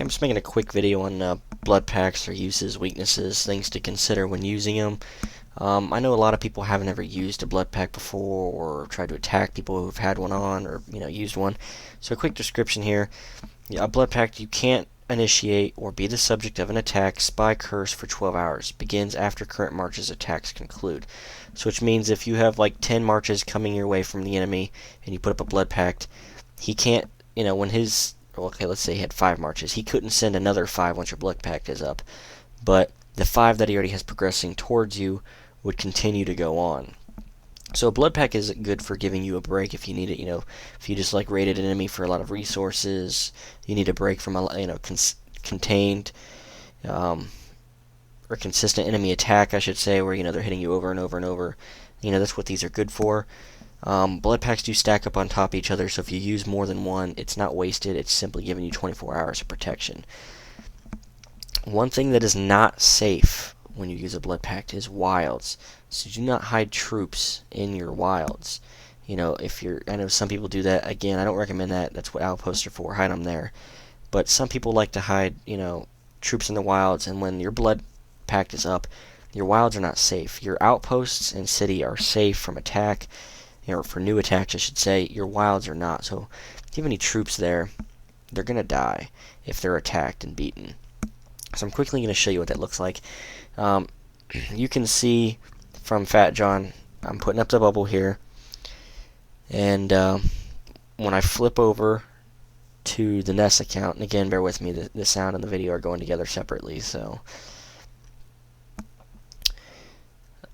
I'm just making a quick video on blood packs, their uses, weaknesses, things to consider when using them. I know a lot of people haven't ever used a blood pack before, or tried to attack people who've had one on, or used one. So a quick description here: a blood pact, you can't initiate or be the subject of an attack, spy, curse for 12 hours. Begins after current marches attacks conclude. So which means if you have like 10 marches coming your way from the enemy and you put up a blood pact, he can't, when his, okay, let's say he had 5 marches, he couldn't send another 5 once your blood pact is up. But the 5 that he already has progressing towards you would continue to go on. So a blood pack is good for giving you a break if you need it. If you just like raided an enemy for a lot of resources, you need a break from a contained or consistent enemy attack, I should say, where they're hitting you over and over and over. That's what these are good for. Blood packs do stack up on top of each other, so if you use more than one, it's not wasted. It's simply giving you 24 hours of protection. One thing that is not safe when you use a blood pact is wilds. So do not hide troops in your wilds. I know some people do that. Again, I don't recommend that. That's what outposts are for. Hide them there. But some people like to hide, troops in the wilds, and when your blood pact is up, your wilds are not safe. Your outposts and city are safe from attack, or for new attacks, I should say. Your wilds are not. So if you have any troops there, they're going to die if they're attacked and beaten. So I'm quickly going to show you what that looks like. You can see from Fat John, I'm putting up the bubble here, and when I flip over to the Nest account, and again, bear with me, the sound and the video are going together separately, so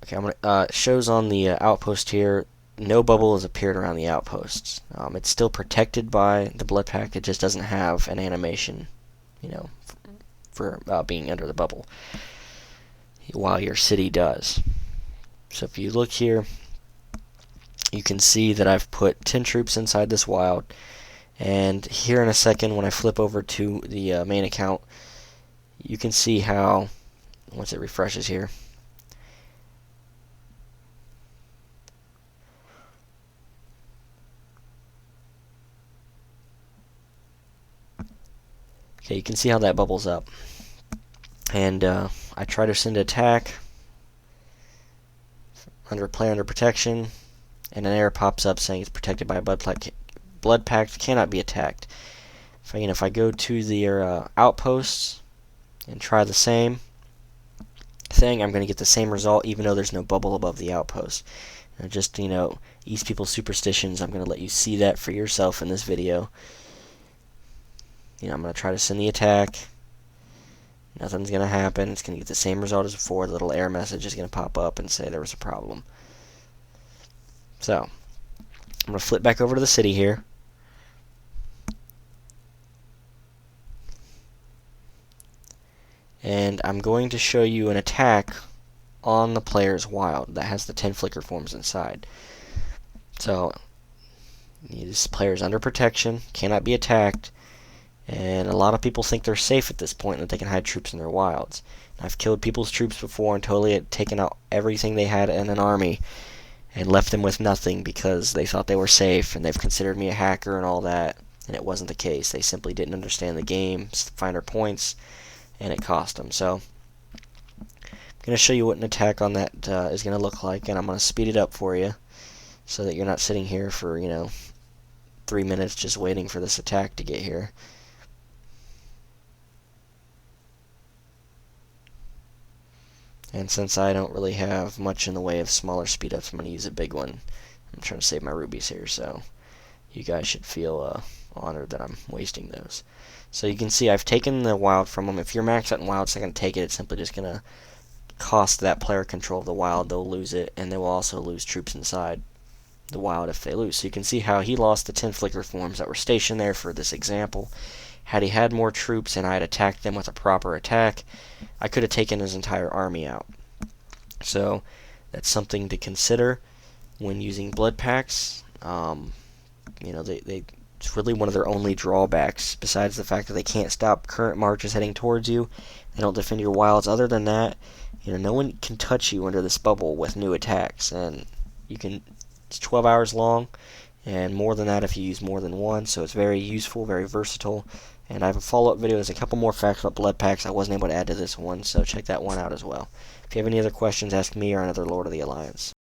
okay, I'm gonna shows on the outpost here. No bubble has appeared around the outposts. It's still protected by the blood pact. It just doesn't have an animation, for being under the bubble, while your city does. So if you look here, you can see that I've put 10 troops inside this wild, and here in a second when I flip over to the main account, you can see how, once it refreshes here, okay, you can see how that bubbles up. And I try to send an attack under player under protection, and an error pops up saying it's protected by a blood pact, cannot be attacked. If I go to the outposts and try the same thing, I'm going to get the same result even though there's no bubble above the outpost. Just East People's superstitions, I'm going to let you see that for yourself in this video. I'm going to try to send the attack. Nothing's going to happen. It's going to get the same result as before. The little error message is going to pop up and say there was a problem. So, I'm going to flip back over to the city here. And I'm going to show you an attack on the player's wild that has the 10 flicker forms inside. So, this player's under protection, cannot be attacked. And a lot of people think they're safe at this point, that they can hide troops in their wilds. I've killed people's troops before and totally had taken out everything they had in an army and left them with nothing because they thought they were safe, and they've considered me a hacker and all that, and it wasn't the case. They simply didn't understand the game, finer points, and it cost them. So I'm going to show you what an attack on that is going to look like, and I'm going to speed it up for you so that you're not sitting here for 3 minutes just waiting for this attack to get here. And since I don't really have much in the way of smaller speed ups, I'm going to use a big one. I'm trying to save my rubies here, so you guys should feel honored that I'm wasting those. So you can see I've taken the wild from them. If you're maxed out in wild, it's not going to take it. It's simply just going to cost that player control of the wild. They'll lose it, and they will also lose troops inside the wild if they lose. So you can see how he lost the 10 flicker forms that were stationed there for this example. Had he had more troops and I had attacked them with a proper attack, I could have taken his entire army out. So that's something to consider when using blood packs. It's really one of their only drawbacks, besides the fact that they can't stop current marches heading towards you. They don't defend your wilds. Other than that, no one can touch you under this bubble with new attacks, and it's 12 hours long, and more than that if you use more than one. So it's very useful, very versatile, And I have a follow-up video. There's a couple more facts about Bloodpacts I wasn't able to add to this one, so check that one out as well. If you have any other questions, ask me or another Lord of the Alliance.